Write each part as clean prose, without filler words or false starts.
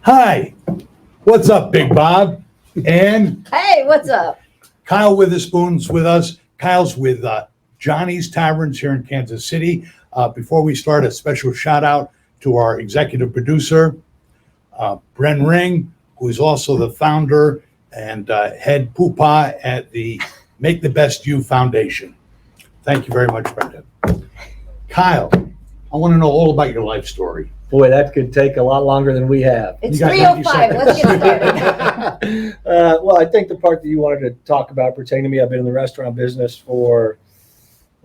Hi, what's up, Big Bob? And Hey, what's up? Kyle Witherspoon's with us. Kyle's with Johnny's Taverns here in Kansas City. Before we start, a special shout out to our executive producer, Bren Ring, who is also the founder and head poopah at the Make the Best You Foundation. Thank you very much, Brendan. Kyle, I want to know all about your life story. Boy, that could take a lot longer than we have. It's You got 3:05. 90 Let's get started. Well, I think the part that you wanted to talk about pertaining to me, I've been in the restaurant business for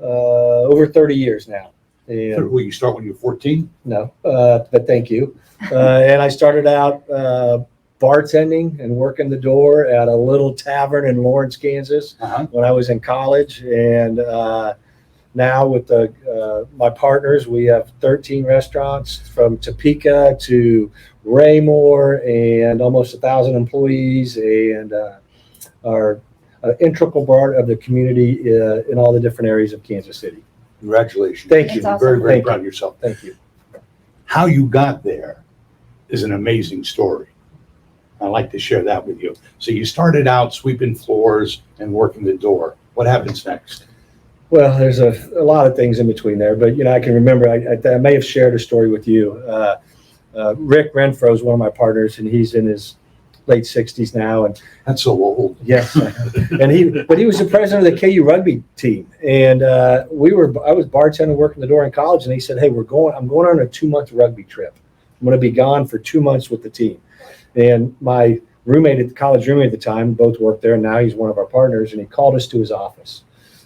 over 30 years now. And Will you start when you're 14? no, but thank you. And I started out bartending and working the door at a little tavern in Lawrence, Kansas when I was in college. And now with my partners, we have 13 restaurants from Topeka to Raymore and almost 1,000 employees, and are an integral part of the community in all the different areas of Kansas City. Congratulations. Thank you. That's Very, awesome. very Thank proud you. of yourself. Thank you. How you got there is an amazing story. I'd like to share that with you. So you started out sweeping floors and working the door. What happens next? Well, there's a lot of things in between there, but I can remember I may have shared a story with you. Rick Renfro is one of my partners, and he's in his late 60s now, and That's so old. yes, and he was the president of the KU rugby team, and I was bartending, working the door in college, and he said, "Hey, I'm going on a 2-month rugby trip. I'm going to be gone for 2 months with the team." And my college roommate at the time, both worked there, and now he's one of our partners, and he called us to his office.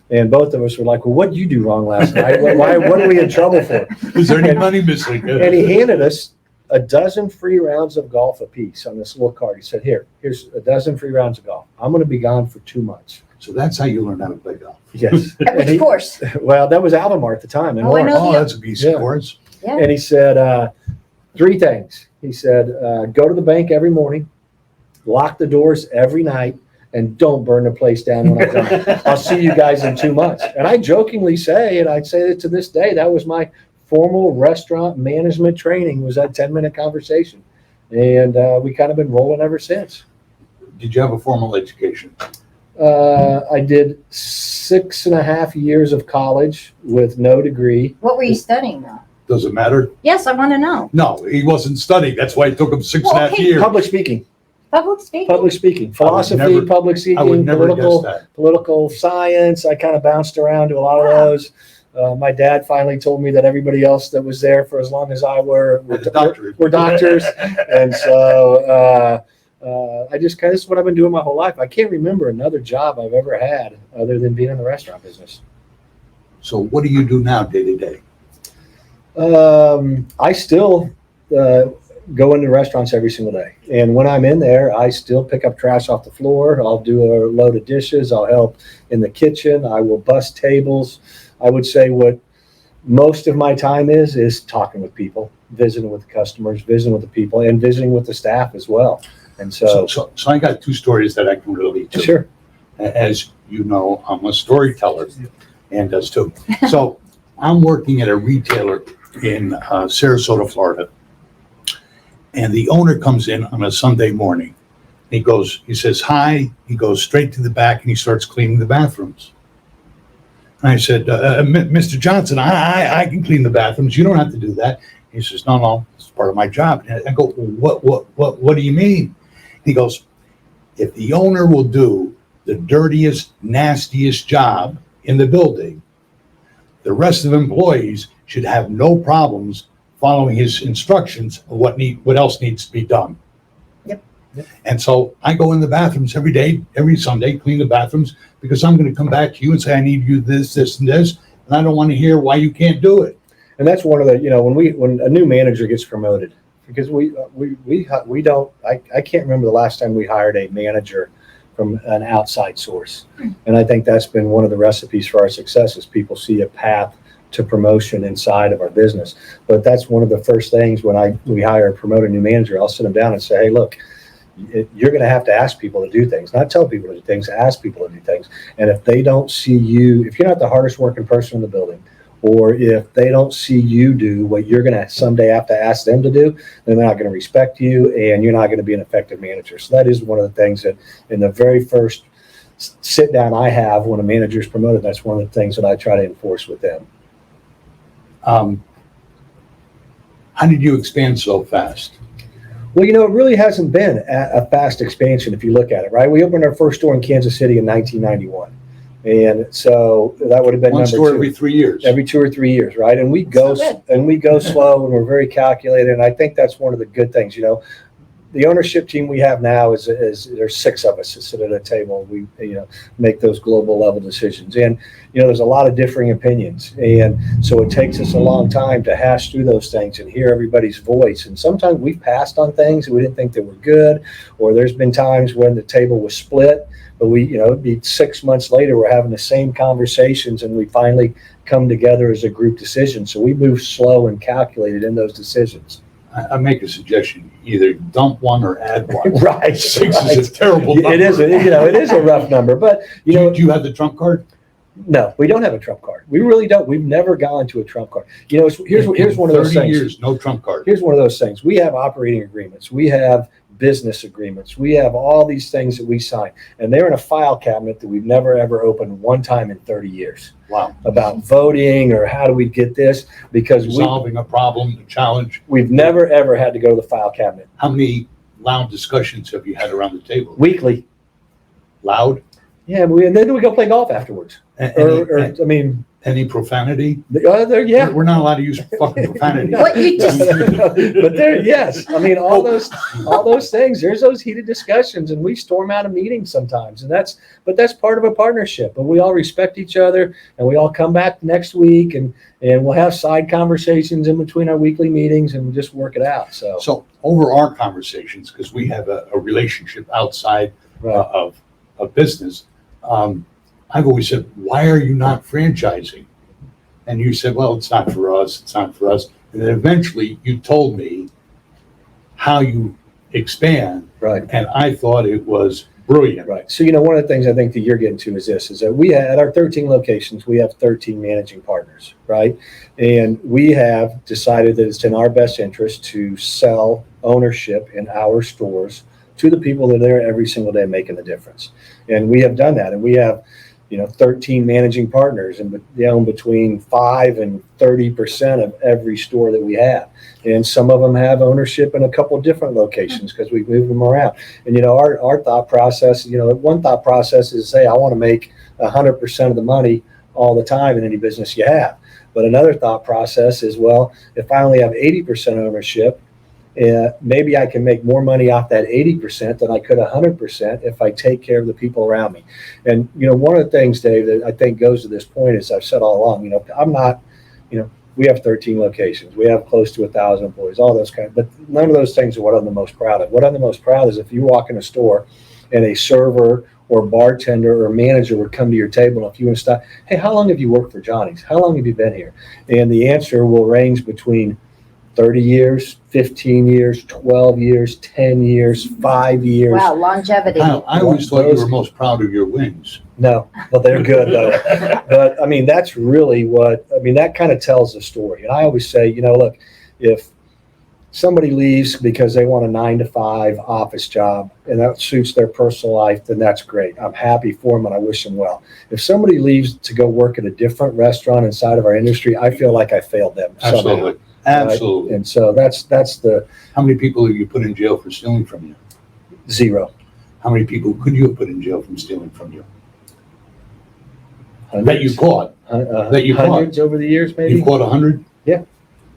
And both of us were like, "Well, what did you do wrong last night? What are we in trouble for?" Is there any money missing? And he handed us a dozen free rounds of golf apiece on this little card. He said, here's a dozen free rounds of golf. I'm going to be gone for 2 months. So that's how you learned how to play golf. Yes. At which course? Well, that was Albemarle at the time. Oh, I know. Oh, that's a piece Yeah. of course. Yeah. And he said 3 things. He said, go to the bank every morning, lock the doors every night, and don't burn the place down when I'm done. I'll see you guys in 2 months. And I jokingly say, and I'd say that to this day, that was my formal restaurant management training, was that 10-minute conversation. And we kind of been rolling ever since. Did you have a formal education? I did 6.5 years of college with no degree. What were you studying though? Does it matter? Yes, I want to know. No, he wasn't studying. That's why it took him 6.5 okay. years. Public speaking, Public speaking. philosophy, never- public I would speaking, never guess that. political science. I kind of bounced around to a lot of Wow. those. My dad finally told me that everybody else that was there for as long as I were doctors. And so I just this is what I've been doing my whole life. I can't remember another job I've ever had other than being in the restaurant business. So what do you do now day to day? I still go into restaurants every single day. And when I'm in there, I still pick up trash off the floor. I'll do a load of dishes. I'll help in the kitchen. I will bust tables. I would say what most of my time is talking with people, visiting with the customers, visiting with the people, and visiting with the staff as well. And so So I got 2 stories that I can relate to. sure. As you know, I'm a storyteller, and does too. So I'm working at a retailer in Sarasota, Florida, and the owner comes in on a Sunday morning. He says, "Hi." He goes straight to the back and he starts cleaning the bathrooms. And I said, "Mr. Johnson, I can clean the bathrooms. You don't have to do that." He says, "No, it's part of my job." And I go, "What do you mean?" He goes, "If the owner will do the dirtiest, nastiest job in the building, the rest of the employees should have no problems following his instructions of what else needs to be done." Yep. And so I go in the bathrooms every day, every Sunday, clean the bathrooms, because I'm going to come back to you and say, "I need you this, this, and this," and I don't want to hear why you can't do it. And that's one of the, when a new manager gets promoted, because we don't, I can't remember the last time we hired a manager from an outside source. And I think that's been one of the recipes for our success is people see a path to promotion inside of our business. But that's one of the first things when we hire or promote a new manager, I'll sit them down and say, "Hey, look, you're going to have to ask people to do things, not tell people to do things, ask people to do things. And if they don't see you, if you're not the hardest working person in the building, or if they don't see you do what you're going to someday have to ask them to do, then they're not going to respect you and you're not going to be an effective manager. So that is one of the things that in the very first sit down I have when a manager is promoted, that's one of the things that I try to enforce with them. How did you expand so fast? Well, it really hasn't been a fast expansion if you look at it, right? We opened our first store in Kansas City in 1991. And so that would have been One number store two. every 3 years. Every 2 or 3 years, right? And we go So slow and we're very calculated. And I think that's one of the good things, the ownership team we have now is there's 6 of us that sit at a table. We make those global level decisions, and there's a lot of differing opinions, and so it takes us a long time to hash through those things and hear everybody's voice. And sometimes we've passed on things that we didn't think that were good, or there's been times when the table was split, but it'd be 6 months later we're having the same conversations and we finally come together as a group decision. So we move slow and calculated in those decisions. I make a suggestion: either dump one or add one. Right. 6 right. is a terrible number. It is, it is a rough number, but Do you have the trump card? no, we don't have a trump card. We really don't. We've never gone to a trump card. Here's one of those 30 things. years, no trump card. Here's one of those things. We have operating agreements. We have business agreements. We have all these things that we sign, and they're in a file cabinet that we've never ever opened one time in 30 years. Wow. About voting or how do we get this, because Solving a problem, a challenge. we've never ever had to go to the file cabinet. How many loud discussions have you had around the table? Weekly. Loud? Yeah, and then we go play golf afterwards. Any profanity? Yeah. We're not allowed to use fucking profanity. What you just But yes, all those things, there's those heated discussions, and we storm out of meetings sometimes, and that's part of a partnership, but we all respect each other, and we all come back next week, and we'll have side conversations in between our weekly meetings and just work it out. So over our conversations, because we have a relationship outside Right. of business, I've always said, why are you not franchising? And you said, well, it's not for us. It's not for us. And then eventually you told me how you expand. Right. And I thought it was brilliant. Right. So, one of the things I think that you're getting to is that we at our 13 locations, we have 13 managing partners, right? And we have decided that it's in our best interest to sell ownership in our stores to the people that are there every single day making the difference. And we have done that. And we have, 13 managing partners, and they own between 5 and 30% of every store that we have. And some of them have ownership in a couple different locations because we've moved them around. And, our thought process, one thought process is say, I want to make 100% of the money all the time in any business you have. But another thought process is, well, if I only have 80% ownership, maybe I can make more money off that 80% than I could 100% if I take care of the people around me. And, one of the things, Dave, that I think goes to this point is I've said all along, I'm not, we have 13 locations. We have close to 1,000 employees, all those kinds, but none of those things are what I'm the most proud of. What I'm the most proud of is if you walk in a store and a server or bartender or manager would come to your table, and if you want to stop, hey, how long have you worked for Johnny's? How long have you been here? And the answer will range between 30 years, 15 years, 12 years, 10 years, 5 years. Wow, longevity. I always thought you were most proud of your wings. No, well, they're good though. But that's really that kind of tells the story. And I always say, look, if somebody leaves because they want a 9-to-5 office job and that suits their personal life, then that's great. I'm happy for them and I wish them well. If somebody leaves to go work at a different restaurant inside of our industry, I feel like I failed them somehow. Absolutely. Absolutely. Right? And so that's the How many people have you put in jail for stealing from you? 0. How many people could you have put in jail from stealing from you? Hundreds. That you caught. That you caught. Hundreds over the years, maybe. You caught 100? Yeah.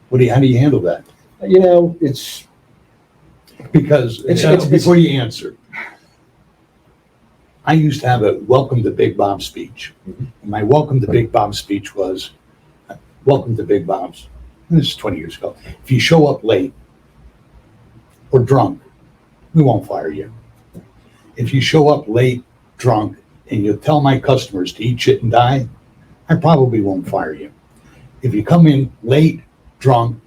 How do you handle that? It's Because before you answer, I used to have a welcome to Big Bomb speech. Mhm. And my welcome to Big Bomb speech was, welcome to Big Bombs. This is 20 years ago. If you show up late or drunk, we won't fire you. If you show up late, drunk, and you tell my customers to eat shit and die, I probably won't fire you. If you come in late, drunk,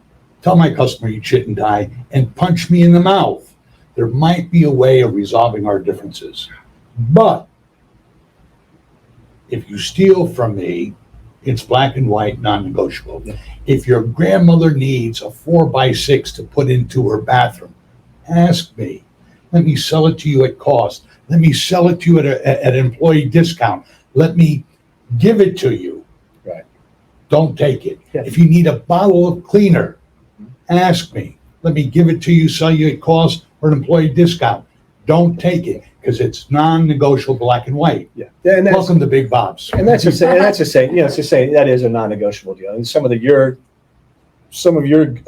tell my customer eat shit and die, and punch me in the mouth, there might be a way of resolving our differences. But if you steal from me It's black and white, non-negotiable. If your grandmother needs a 4x6 to put into her bathroom, ask me. Let me sell it to you at cost. Let me sell it to you at an employee discount. Let me give it to you. Right. Don't take it. Yeah. If you need a bottle of cleaner, ask me. Let me give it to you, sell you at cost or an employee discount. Don't take it because it's non-negotiable, black and white. Yeah. And that's, Welcome to Big Bob's. and that's the same, it's the same, that is a non-negotiable deal. And some of your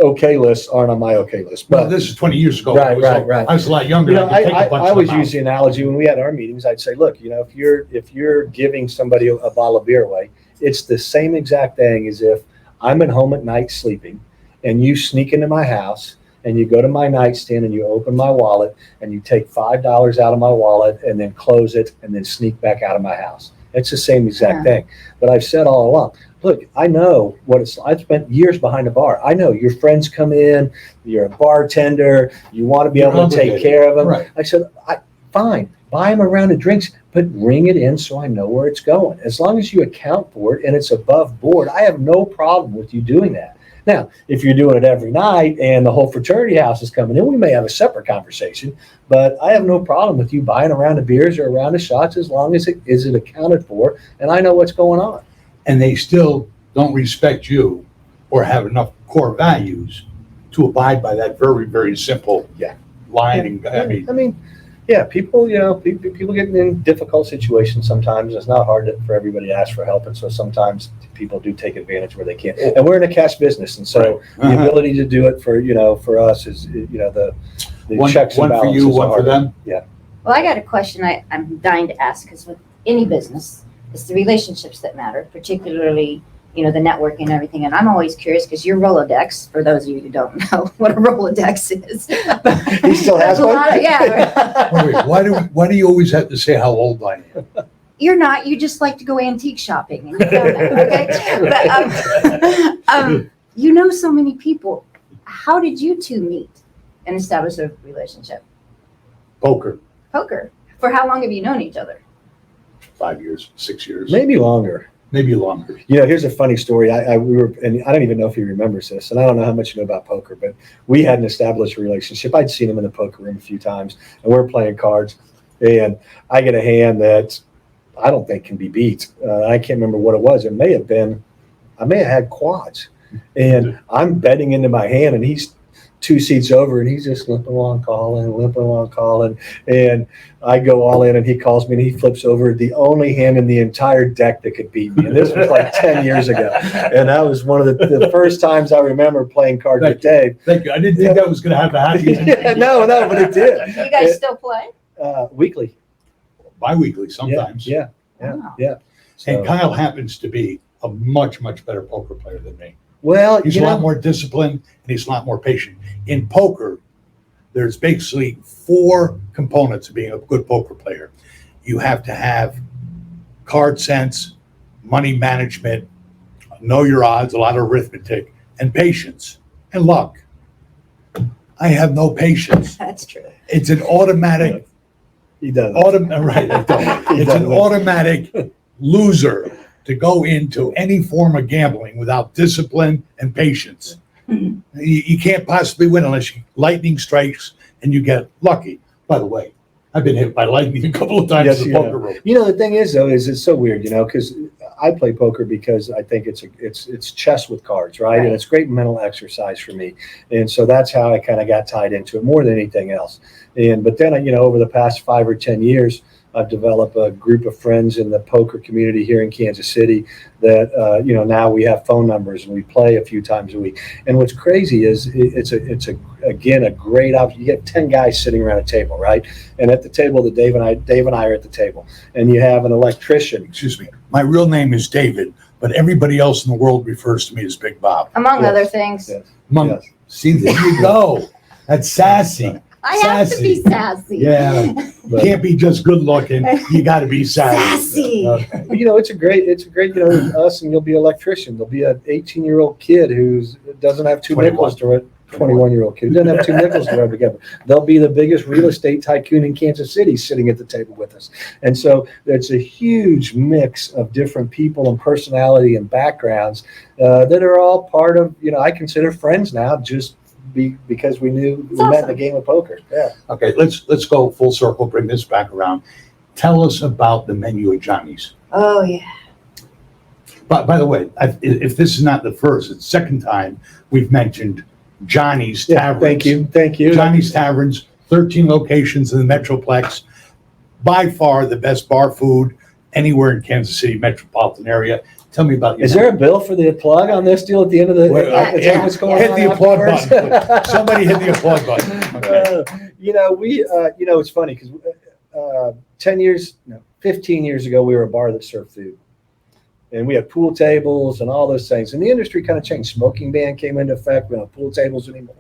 okay lists aren't on my okay list, Well, but this is 20 years ago. Right, right. I was a lot younger. you know, I could take a bunch I of always them out. use the analogy when we had our meetings. I'd say, look, if you're giving somebody a bottle of beer away, it's the same exact thing as if I'm at home at night sleeping and you sneak into my house and you go to my nightstand and you open my wallet and you take $5 out of my wallet and then close it and then sneak back out of my house. It's the same exact thing. But I've said all along, look, I know what it's like. I've spent years behind the bar. I know your friends come in, you're a bartender, you want to be able to take care of them. Right. I said, fine, buy them a round of drinks, but ring it in so I know where it's going. As long as you account for it and it's above board, I have no problem with you doing that. Now, if you're doing it every night and the whole fraternity house is coming in, we may have a separate conversation, but I have no problem with you buying a round of beers or a round of shots as long as it is accounted for and I know what's going on. And they still don't respect you or have enough core values to abide by that very, very simple line. I mean, people, people get in difficult situations sometimes. It's not hard for everybody to ask for help. And so sometimes people do take advantage where they can. And we're in a cash business. And so the ability to do it for us is, the One checks and for balances. you, one for them. Yeah. Well, I got a question I'm dying to ask, because with any business, it's the relationships that matter, particularly, the networking and everything. And I'm always curious because your Rolodex, for those of you who don't know what a Rolodex is. He still has one? Why do you always have to say how old I am? You're not. You just like to go antique shopping. And you don't know, okay? But, you know so many people. How did you two meet and establish a relationship? Poker. Poker. For how long have you known each other? 5 years, 6 years. Maybe longer. Maybe longer. Here's a funny story. And I don't even know if he remembers this, and I don't know how much you know about poker, but we hadn't established a relationship. I'd seen him in the poker room a few times, and we're playing cards, and I get a hand that I don't think can be beat. I can't remember what it was. I may have had quads, and I'm betting into my hand, and he's 2 seats over, and he's just limping along calling, and I go all in, and he calls me, and he flips over the only hand in the entire deck that could beat me. And this was like 10 years ago, and that was one of the first times I remember playing cards with Dave. Thank you. I didn't think that was going to happen. No, but it did. You guys still play? Weekly. Bi-weekly sometimes. Yeah. So, And Kyle happens to be a much, much better poker player than me. well, He's a lot more disciplined and he's a lot more patient. In poker, there's basically 4 components of being a good poker player. You have to have card sense, money management, know your odds, a lot of arithmetic, and patience and luck. I have no patience. That's true. It's an automatic. he does. Right. I don't. It's an automatic loser to go into any form of gambling without discipline and patience. You can't possibly win unless lightning strikes and you get lucky. By the way, I've been hit by lightning a couple of times in the poker room. The thing is, though, is it's so weird, because I play poker because I think it's chess with cards, right? And it's great mental exercise for me. And so that's how I kind of got tied into it more than anything else. But then, over the past 5 or 10 years, I've developed a group of friends in the poker community here in Kansas City that, now we have phone numbers and we play a few times a week. And what's crazy is it's a great option. You get 10 guys sitting around a table, right? And at the table that Dave and I are at the table, and you have an electrician. Excuse me. My real name is David, but everybody else in the world refers to me as Big Bob. Among other things. Yes. See, there you go. That's sassy. I have to be sassy. Yeah. You can't be just good looking. You got to be sassy. Sassy. It's a great, us, and you'll be an electrician. There'll be an 18-year-old kid who doesn't have 2 nickels to it. 21-year-old kid. He doesn't have two nickels to rub together. They'll be the biggest real estate tycoon in Kansas City sitting at the table with us. And so it's a huge mix of different people and personality and backgrounds that are all part of, I consider friends now just because we met in a game of poker. Yeah. Okay, let's go full circle, bring this back around. Tell us about the menu at Johnny's. Oh, yeah. But by the way, if this is not the first, it's the second time we've mentioned Johnny's Taverns. Thank you. Johnny's Taverns, 13 locations in the Metroplex. By far the best bar food anywhere in Kansas City metropolitan area. Tell me about your. Is there a bill for the plug on this deal at the end of the? Is that what's going hit on the applaud afterwards? button. Somebody hit the applaud button. Okay. It's funny because 15 years ago, we were a bar that served food. And we had pool tables and all those things. And the industry kind of changed. Smoking ban came into effect. We don't have pool tables anymore.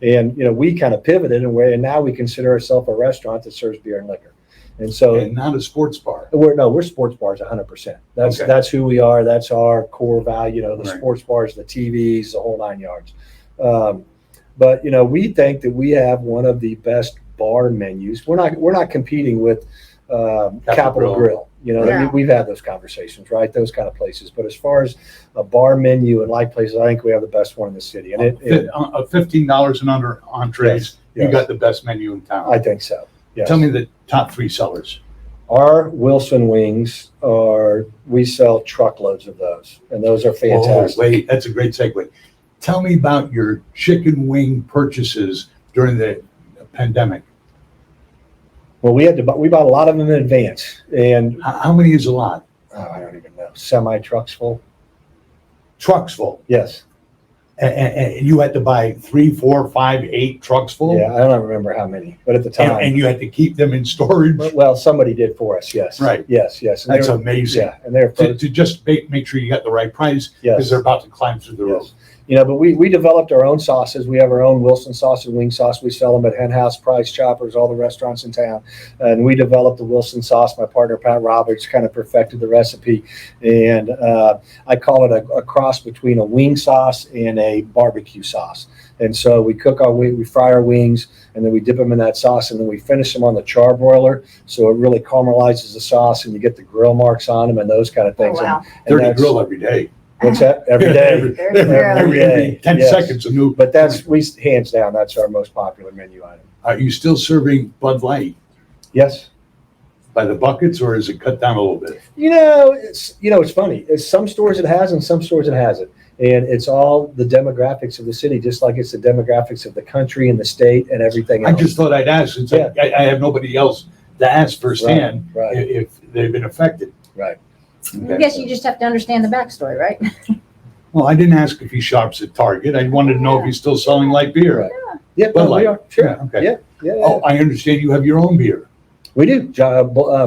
And, we kind of pivoted and now we consider ourselves a restaurant that serves beer and liquor. And so, and not a sports bar. We're sports bars 100%. That's who we are. That's our core value, the Right. sports bars, the TVs, the whole 9 yards. But we think that we have one of the best bar menus. We're not competing with Capital Grill. Yeah. We've had those conversations, right? Those kind of places. But as far as a bar menu and like places, I think we have the best one in the city. And $15 and under entrees, Yes. you got the best menu in town. I think so. Yes. Tell me the top 3 sellers. Our Wilson wings we sell truckloads of those, and those are fantastic. Oh, wait, that's a great segue. Tell me about your chicken wing purchases during the pandemic. Well, we bought a lot of them in advance, and How many is a lot? I don't even know. Semi trucks full. Trucks full. Yes. And you had to buy 3, 4, 5, 8 trucks full? Yeah, I don't remember how many, but at the time. And you had to keep them in storage? Well, somebody did for us. Yes. Right. Yes. And That's amazing. Yeah, and they're To just make sure you got the right price, because yes. they're about to climb through the roof. Yes. But we developed our own sauces. We have our own Wilson sauce and wing sauce. We sell them at Hen House, Price Choppers, all the restaurants in town. And we developed the Wilson sauce. My partner, Pat Roberts, kind of perfected the recipe. And I call it a cross between a wing sauce and a barbecue sauce. And so we fry our wings, and then we dip them in that sauce, and then we finish them on the char broiler. So it really caramelizes the sauce, and you get the grill marks on them and those kind of things. Oh, wow. And Dirty grill every day. What's that? Every day. Every 10 Yes. seconds, a new. But hands down, that's our most popular menu item. Are you still serving Bud Light Yes. by the buckets, or is it cut down a little bit? It's funny. It's some stores it has and some stores it hasn't. And it's all the demographics of the city, just like it's the demographics of the country and the state and everything I else. just thought I'd ask, since I have nobody else to ask firsthand Right. if they've been affected. Right. I guess you just have to understand the backstory, right? Well, I didn't ask if he shops at Target. I wanted to know if he's still selling light beer. Right. Yeah, Bud no, we Light. are. Sure. Yeah, okay. Yeah. Oh, I understand you have your own beer. We do.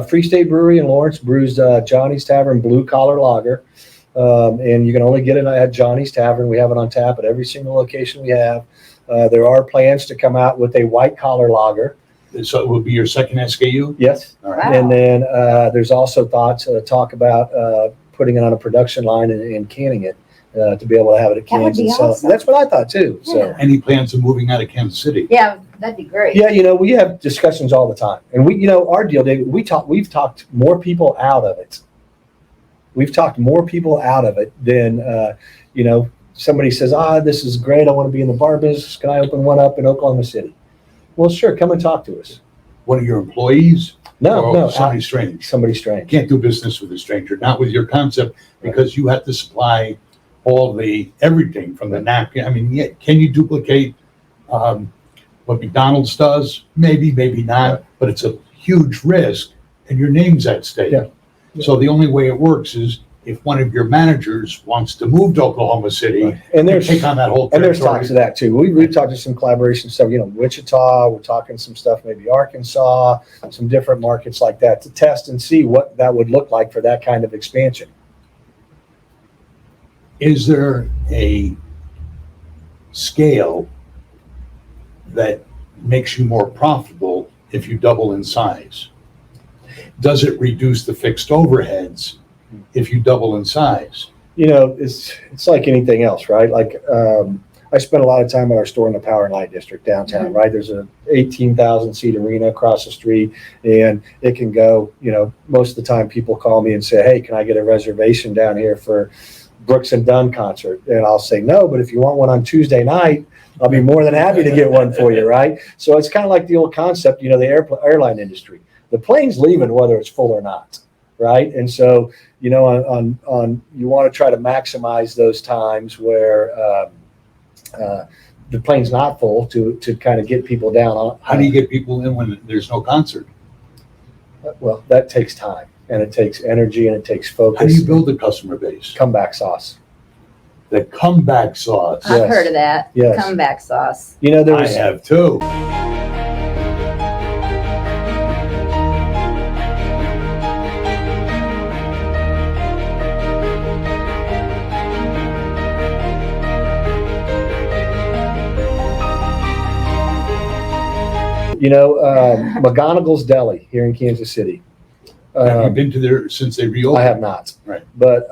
Free State Brewery in Lawrence brews Johnny's Tavern Blue Collar Lager. And you can only get it at Johnny's Tavern. We have it on tap at every single location we have. There are plans to come out with a white collar lager. So it will be your second SKU? Yes. All right. Wow. And then there's also talk about putting it on a production line and canning it to be able to have it at That would cans be and sell. awesome. That's what I thought too. So Yeah. Any plans of moving out of Kansas City? Yeah, that'd be great. yeah, we have discussions all the time, and our deal, David. We've talked more people out of it. We've talked more people out of it than somebody says, this is great. I want to be in the bar business. Can I open one up in Oklahoma City? Well, sure. Come and talk to us. One of your employees? No, Or somebody strange? somebody strange. Can't do business with a stranger, not with your concept, because you have to supply everything from the napkin. I mean, yeah, can you duplicate what McDonald's does? Maybe, maybe not, but it's a huge risk, and your name's at stake. Yeah. So the only way it works is if one of your managers wants to move to Oklahoma City Right. And there's take on that whole And there's territory. talks of that too. We've talked to some collaboration stuff, Wichita, we're talking some stuff, maybe Arkansas, some different markets like that to test and see what that would look like for that kind of expansion. Is there a scale that makes you more profitable if you double in size? Does it reduce the fixed overheads if you double in size? It's like anything else, right? Like I spent a lot of time at our store in the Power and Light District downtown, right? There's a 18,000 seat arena across the street, and it can go, most of the time people call me and say, hey, can I get a reservation down here for Brooks and Dunn concert? And I'll say no, but if you want one on Tuesday night, I'll be more than happy to get one for you, right? So it's kind of like the old concept, the airline industry. The plane's leaving whether it's full or not, right? And so, you want to try to maximize those times where the plane's not full to kind of get people down on. How do you get people in when there's no concert? Well, that takes time, and it takes energy, and it takes focus. How do you build a customer base? Comeback sauce. The comeback sauce. I've heard of that. Yes. Comeback sauce. I have too. McGonigal's Deli here in Kansas City. Have you been to there since they reopened? I have not. Right. But,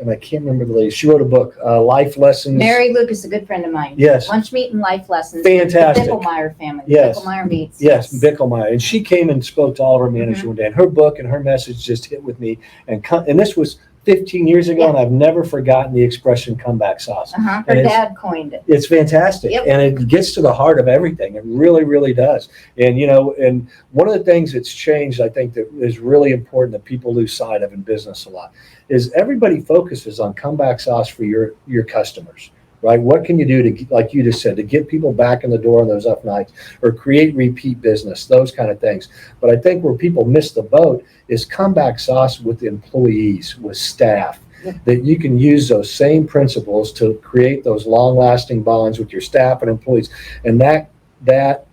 and I can't remember the lady. She wrote a book, Life Lessons. Mary Lucas, a good friend of mine. Yes. Lunch Meat and Life Lessons. Fantastic. The Bicklemeyer family. Yes. Bicklemeyer meats. Yes, Bicklemeyer. And she came and spoke to all of our managers Mm-hmm. one day. And her book and her message just hit with me. And this was 15 years ago, and I've never forgotten the expression comeback sauce. Her And dad coined it. It's fantastic. Yep. And it gets to the heart of everything. It really, really does. And, and one of the things that's changed, I think, that is really important that people lose sight of in business a lot is everybody focuses on comeback sauce for your customers, right? What can you do to, like you just said, to get people back in the door on those up nights or create repeat business, those kind of things. But I think where people miss the boat is comeback sauce with employees, with staff. That you can use those same principles to create those long-lasting bonds with your staff and employees, and that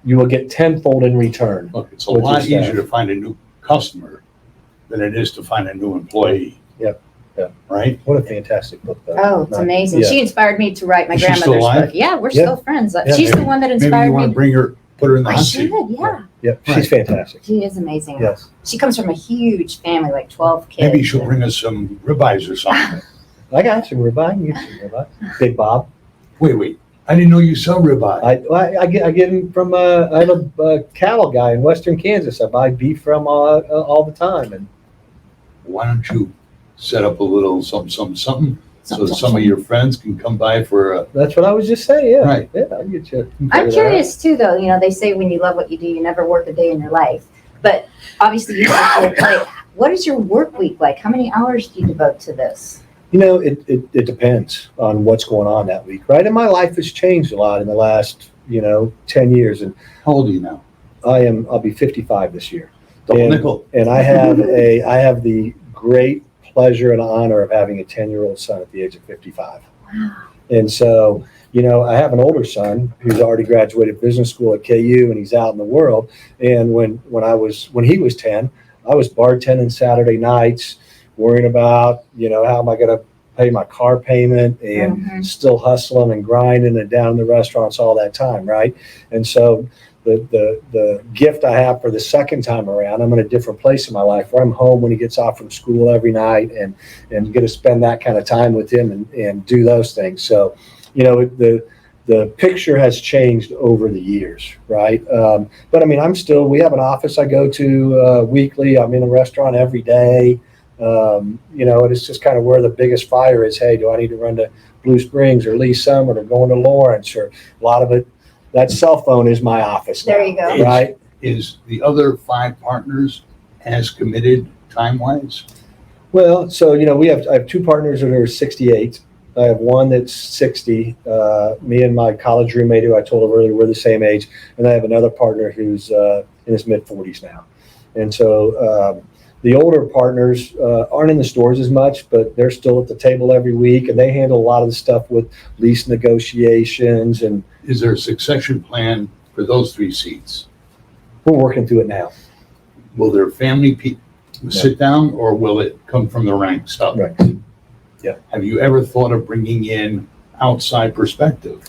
you will get tenfold in return. Look, it's a lot easier to find a new customer than it is to find a new employee. Yep. Right? What a fantastic book, though. Oh, it's amazing. Yeah. She inspired me to write my Is she still grandmother's alive? book. Yeah, we're Yeah. still friends. Yeah. She's the one that Maybe inspired you want me. to put her in the I hot should, seat. yeah. Yep, she's Right. fantastic. She is amazing. Yes. She comes from a huge family, like 12 kids. Maybe she'll bring us some ribeyes or something. I got some ribeye. You get some ribeye. Big Bob. Wait. I didn't know you sell ribeye. I get them from I have a cattle guy in Western Kansas. I buy beef from all the time. And Why don't you set up a little something, so Something, that some of your friends can come by for a, that's what I was just saying. Yeah. Right. Yeah, I'll get you. I'm curious too, though. They say when you love what you do, you never work a day in your life. But obviously, you have to play. What is your work week like? How many hours do you devote to this? It depends on what's going on that week, right? And my life has changed a lot in the last 10 years. And how old are you now? I'll be 55 this year. Double nickel. And I have the great pleasure and honor of having a 10-year-old son at the age of 55. Wow. And so, I have an older son who's already graduated business school at KU, and he's out in the world. And when he was 10, I was bartending Saturday nights, worrying about, how am I going to pay my car payment and still hustling and grinding and down in the restaurants all that time, right? And so the gift I have for the second time around, I'm in a different place in my life where I'm home when he gets off from school every night and get to spend that kind of time with him and do those things. So, the picture has changed over the years, right? But I mean, we have an office I go to weekly. I'm in a restaurant every day. And it's just kind of where the biggest fire is. Hey, do I need to run to Blue Springs or Lee Summit or going to Lawrence? Or a lot of it, that cell phone is my office now. There you go. Right? Is the other 5 partners as committed time-wise? Well, so, I have 2 partners that are 68. I have one that's 60. Me and my college roommate, who I told earlier, we're the same age. And I have another partner who's in his mid-40s now. And so the older partners aren't in the stores as much, but they're still at the table every week, and they handle a lot of the stuff with lease negotiations. And Is there a succession plan for those 3 seats? we're working through it now. Will their family sit down, or will it come from the ranks up? Right. Have you ever thought of bringing in outside perspective?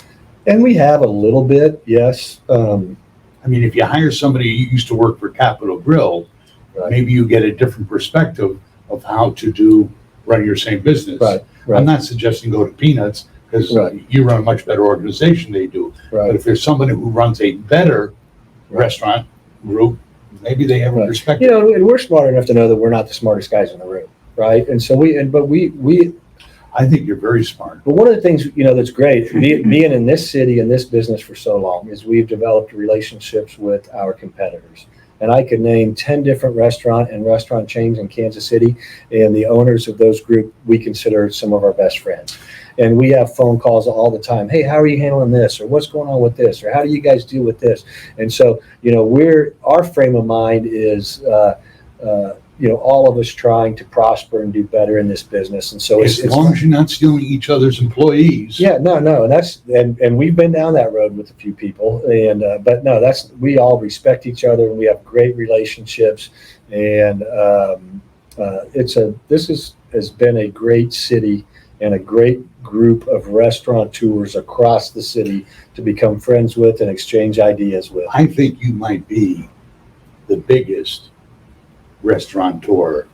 And we have a little bit, yes. I mean, if you hire somebody who used to work for Capitol Grill, Right. maybe you get a different perspective of how to run your same business. Right. I'm not suggesting go to Peanuts. because Right. you run a much better organization than they do. But Right. if there's somebody who runs a better restaurant group, maybe they have a Right. perspective. You know, and we're smart enough to know that we're not the smartest guys in the room, right? And so we I think you're very smart. but one of the things, you know, that's great, being in this city and this business for so long, is we've developed relationships with our competitors. And I could name 10 different restaurant chains in Kansas City, and the owners of those group we consider some of our best friends. And we have phone calls all the time. Hey, how are you handling this? Or what's going on with this? Or how do you guys deal with this? And so, you know, our frame of mind is, you know, all of us trying to prosper and do better in this business. And so As long as you're not stealing each other's employees. yeah, no, and we've been down that road with a few people, and but no, we all respect each other, and we have great relationships, and has been a great city and a great group of restaurateurs across the city to become friends with and exchange ideas with. I think you might be the biggest restaurateur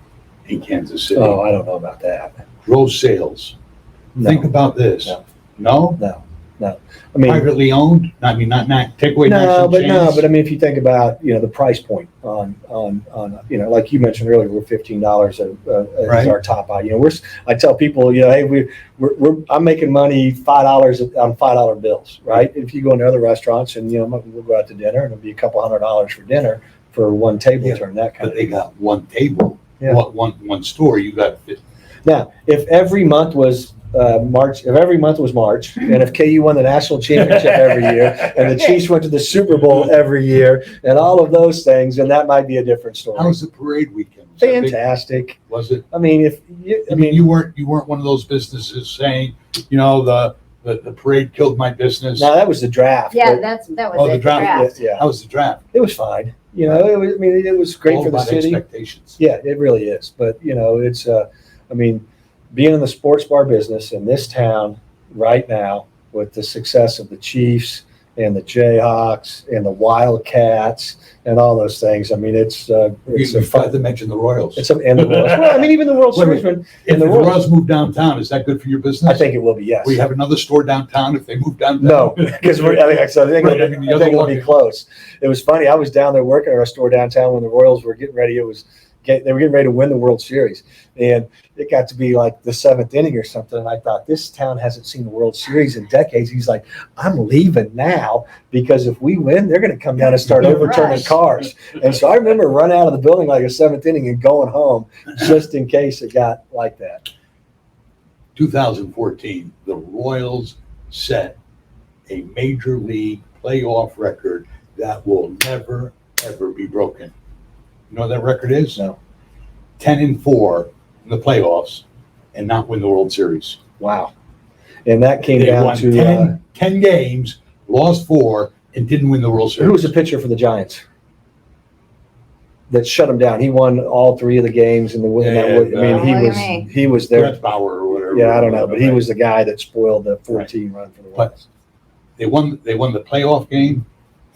in Kansas City. Oh, I don't know about that. Gross sales. No, Think about this. No. No? I mean, Privately owned? I mean, not takeaway national chains? but I mean, if you think about, you know, the price point on, you know, like you mentioned earlier, we're $15 is Right. our top out. You know, I tell people, you know, hey, I'm making money $5 on $5 bills, right? If you go into other restaurants and, you know, we'll go out to dinner and it'll be a couple $100 for dinner for one table Yeah, turn, that kind But of they thing. got one table, Yeah. one store, you got Now, if every month was March, and if KU won the national championship every year, and the Chiefs went to the Super Bowl every year, and all of those things, then that might be a different story. How was the parade weekend? Was that big? Fantastic. Was it? I mean, You weren't one of those businesses saying, you know, the parade killed my business. now that was the draft. Yeah, but that was Oh, it, the the draft. draft. yeah, How was the draft? it was fine. You know, it was great All for the about city. expectations. Yeah, it really is. But, you know, it's, I mean, being in the sports bar business in this town right now with the success of the Chiefs and the Jayhawks and the Wildcats and all those things, I mean, it's a You forgot fun. to mention the Royals. And the Royals. Well, I mean, even the World Wait a Series, minute. and If the the Royals, Royals move downtown, is that good for your business? I think it will be, yes. We have another store downtown if they move downtown? No, because I think Right, I mean, the I other think it'll one- be close. It was funny. I was down there working at our store downtown when the Royals were getting ready. They were getting ready to win the World Series, and it got to be like the 7th inning or something. And I thought, this town hasn't seen the World Series in decades. He's like, I'm leaving now because if we win, they're going to come down and start overturning Rush. cars. And so I remember running out of the building like a 7th inning and going home just in case it got like that. 2014, the Royals set a major league playoff record that will never, ever be broken. You know what that record is? No. 10-4 in the playoffs and not win the World Series. Wow. And that came They down won to 10 games, lost 4, and didn't win the World Series. who was the pitcher for the Giants that shut him down? He won all 3 of the games in the win. Yeah, I mean, Look at me. he was there. Brett Bauer or whatever. Yeah, I don't know, but he was the guy that spoiled the 14 run for the But- Royals. They won the playoff game,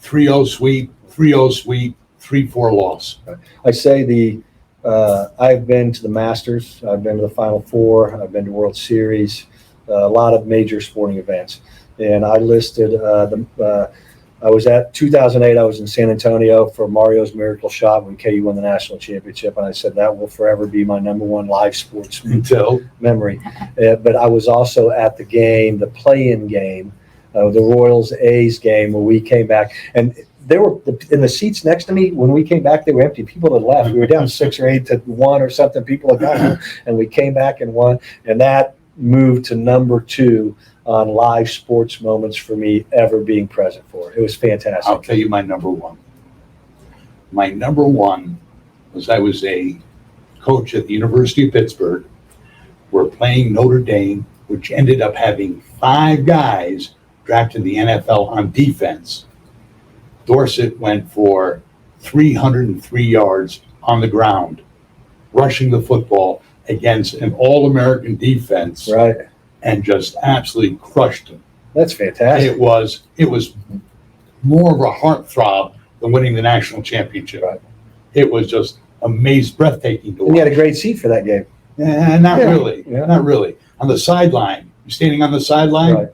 3-0 sweep, 3-0 sweep, 3-4 loss. I say I've been to the Masters, I've been to the Final Four, I've been to World Series, a lot of major sporting events, and I listed I was at 2008. I was in San Antonio for Mario's Miracle Shot when KU won the national championship, and I said that will forever be my #1 live sports Until memory. But I was also at the game, the play-in game, the Royals A's game, where we came back, and there were in the seats next to me when we came back. They were empty. People had left. We were down 6 or 8 to 1 or something. People had gone, and we came back and won, and that moved to #2 on live sports moments for me ever being present for. It was fantastic. I'll tell you my #1. My #1 was I was a coach at the University of Pittsburgh. We're playing Notre Dame, which ended up having 5 guys drafted in the NFL on defense. Dorsett went for 303 yards on the ground, rushing the football against an all-American defense, Right. and just absolutely crushed them. That's fantastic. It was more of a heartthrob than winning the national championship. Right. It was just amazing, breathtaking to And you had a watch. great seat for that game. Not Yeah. really, Yeah. not really. On the sideline, You're standing on the sideline. Right.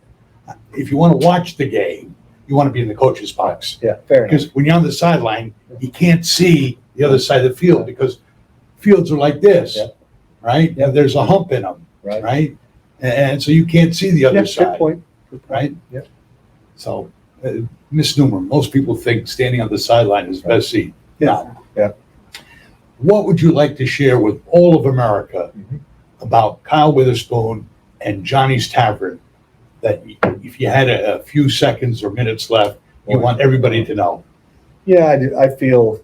If you want to watch the game, you want to be in the coach's box. Yeah, fair enough. Because when you're on the sideline, you can't see the other side of the field because fields are like this, Yep. right? Yep. There's a hump in them, Right. right? And so you can't see the Yeah, other good side, point. Good point. right? Yep. So, misnomer. Most people think standing on the sideline is the best seat. Yeah. Yeah. What would you like to share with all of America Mhm. about Kyle Witherspoon and Johnny's Tavern? That if you had a few seconds or minutes left, you want everybody to know. Yeah, I do. I feel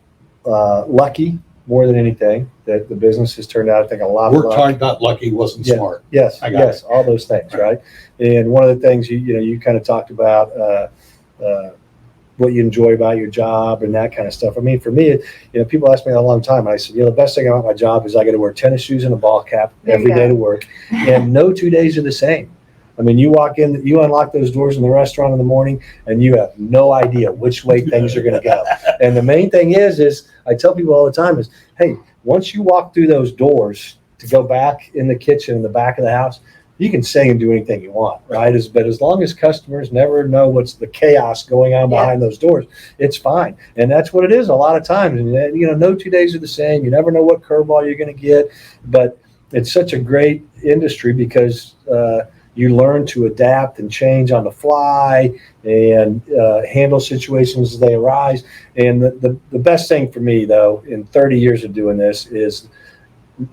lucky more than anything that the business has turned out. I think a lot of Worked luck. hard, got lucky, wasn't Yeah. smart. Yes, I got yes, all those things, right? And one of the things you kind of talked about what you enjoy about your job and that kind of stuff. I mean, for me, people ask me a long time, and I said, the best thing about my job is I got to wear tennis shoes and a ball cap There you every day go. to work, and no 2 days are the same. I mean, you walk in, you unlock those doors in the restaurant in the morning, and you have no idea which way things are going to go. And the main thing is I tell people all the time is, hey, once you walk through those doors to go back in the kitchen in the back of the house, you can say and do anything you want, right? But as long as customers never know what's the chaos going on behind those doors, it's fine. And that's what it is a lot of times. And no 2 days are the same. You never know what curveball you're going to get. But it's such a great industry because you learn to adapt and change on the fly and handle situations as they arise. And the best thing for me, though, in 30 years of doing this is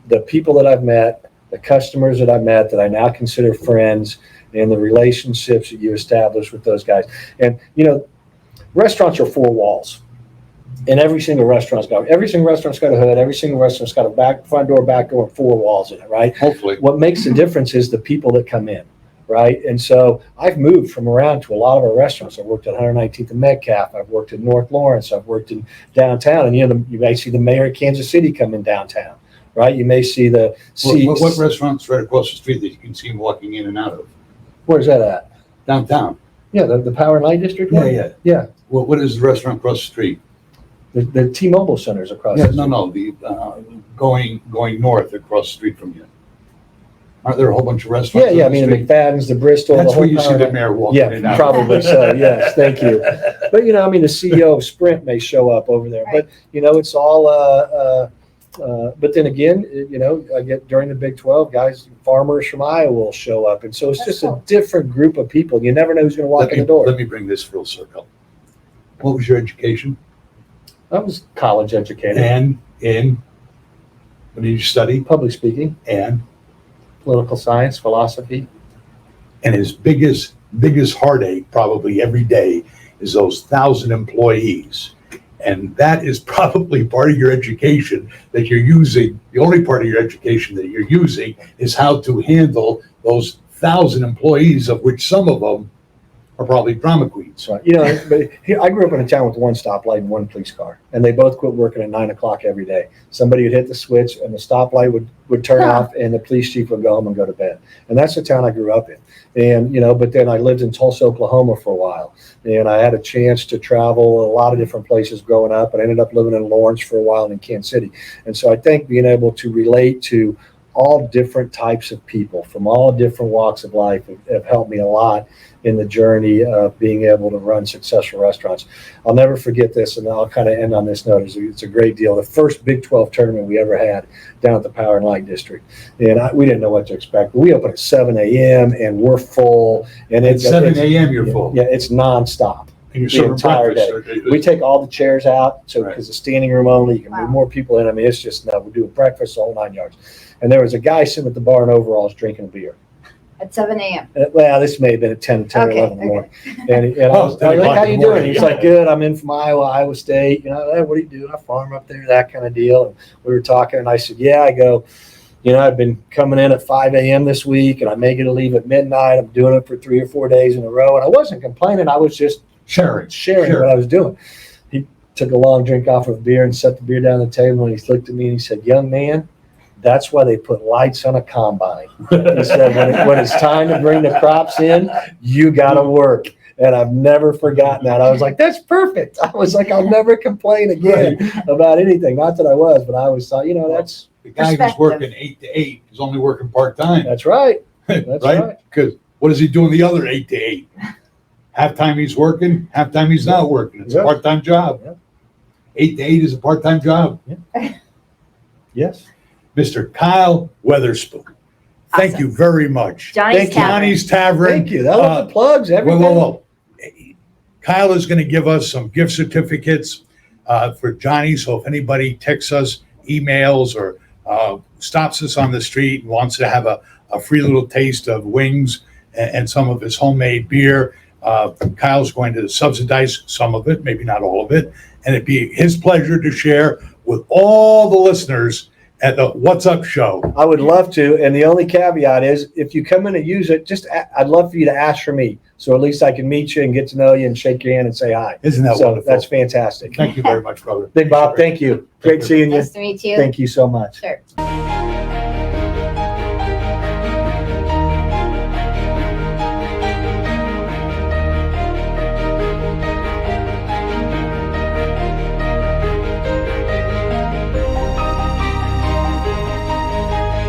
the people that I've met, the customers that I've met that I now consider friends, and the relationships that you establish with those guys. And, restaurants are four walls. And every single restaurant's got a hood. Every single restaurant's got a front door, back door, and four walls in it, right? Hopefully. What makes the difference is the people that come in, right? And so I've moved from around to a lot of our restaurants. I've worked at 119th and Metcalf. I've worked in North Lawrence. I've worked in downtown. And you may see the mayor of Kansas City come in downtown, right? You may see the What restaurant's right across the street that you can see them walking in and out of? Where's that at? Downtown. Yeah, the Power and Light District. Yeah, one? yeah. Yeah. What is the restaurant across the street? The T-Mobile Center's across. Yeah, the street. no, the going north across the street from you. Aren't there a whole bunch of restaurants? Yeah. I on the mean, the street? McFadden's, the Bristol. That's the where whole you see Power the and Light- mayor walking in and Yeah, out. probably so. Yes, thank you. But the CEO of Sprint may show up over there. Right. But it's all. But then again, I get during the Big 12, guys, farmers from Iowa will show up, and so it's That's just cool. a different group of people. You never know who's going to walk in the door. Let me bring this full circle. What was your education? I was college educated, And what did you study? public speaking, And political science, philosophy. his biggest heartache probably every day is those 1,000 employees. And that is probably part of your education that you're using. The only part of your education that you're using is how to handle those 1,000 employees, of which some of them are probably drama queens. Right. But here, I grew up in a town with one stoplight and one police car, and they both quit working at 9:00 every day. Somebody would hit the switch, and the stoplight would turn off, and the police chief would go home and go to bed. And that's the town I grew up in. And but then I lived in Tulsa, Oklahoma for a while, and I had a chance to travel a lot of different places growing up. And I ended up living in Lawrence for a while and in Kansas City. And so I think being able to relate to all different types of people from all different walks of life have helped me a lot in the journey of being able to run successful restaurants. I'll never forget this, and I'll kind of end on this note. It's a great deal. The first Big 12 tournament we ever had down at the Power and Light District, and we didn't know what to expect. We open at 7 a.m. and we're full, and At 7 a.m. you're full. Yeah, it's nonstop. And you're the serving entire breakfast. We take all the chairs out, so Right. because it's standing room only, you can Wow. move more people in. I mean, it's just we're doing breakfast, the whole 9 yards. And there was a guy sitting at the bar in overalls drinking a beer. At 7 a.m. Well, this may have been at 10 or Okay, 11 in the morning. okay. And I Oh, was 10 like, o'clock how in you the doing? morning, He's yeah. like, good. I'm in from Iowa State. Hey, what do you do? I farm up there, that kind of deal. And we were talking, and I said, yeah, I go, I've been coming in at 5 a.m. this week, and I may get to leave at midnight. I'm doing it for 3 or 4 days in a row. And I wasn't complaining. I was just sharing Sure. what I was doing. He took a long drink off of beer and set the beer down on the table, and he looked at me and he said, young man, that's why they put lights on a combine. He said, when it's time to bring the crops in, you got to work. And I've never forgotten that. I was like, that's perfect. I was like, I'll never complain again about anything. Not that I was, but I always thought, that's The guy who's Perspective. working 8 to 8 is only working part-time. right. That's right. Because What is he doing the other 8 to 8? Half-time he's working, half-time he's not working. It's a Yeah. part-time job. Yeah. 8 to 8 is a part-time job. Yes. Mr. Kyle Witherspoon. Thank Awesome. you very much. Johnny's Thank you. Tavern. Johnny's Tavern. Thank you. That was the plugs, everything. Whoa. Kyle is going to give us some gift certificates for Johnny. So if anybody texts us, emails, or stops us on the street and wants to have a free little taste of wings and some of his homemade beer, Kyle's going to subsidize some of it, maybe not all of it. And it'd be his pleasure to share with all the listeners at the What's Up show. I would love to. And the only caveat is if you come in and use it, I'd love for you to ask for me. So at least I can meet you and get to know you and shake your hand and say hi. Isn't that So wonderful? that's fantastic. Thank you very much, brother. Big Bob, thank you. Great seeing you. Nice to meet you. Thank you so much. Sure.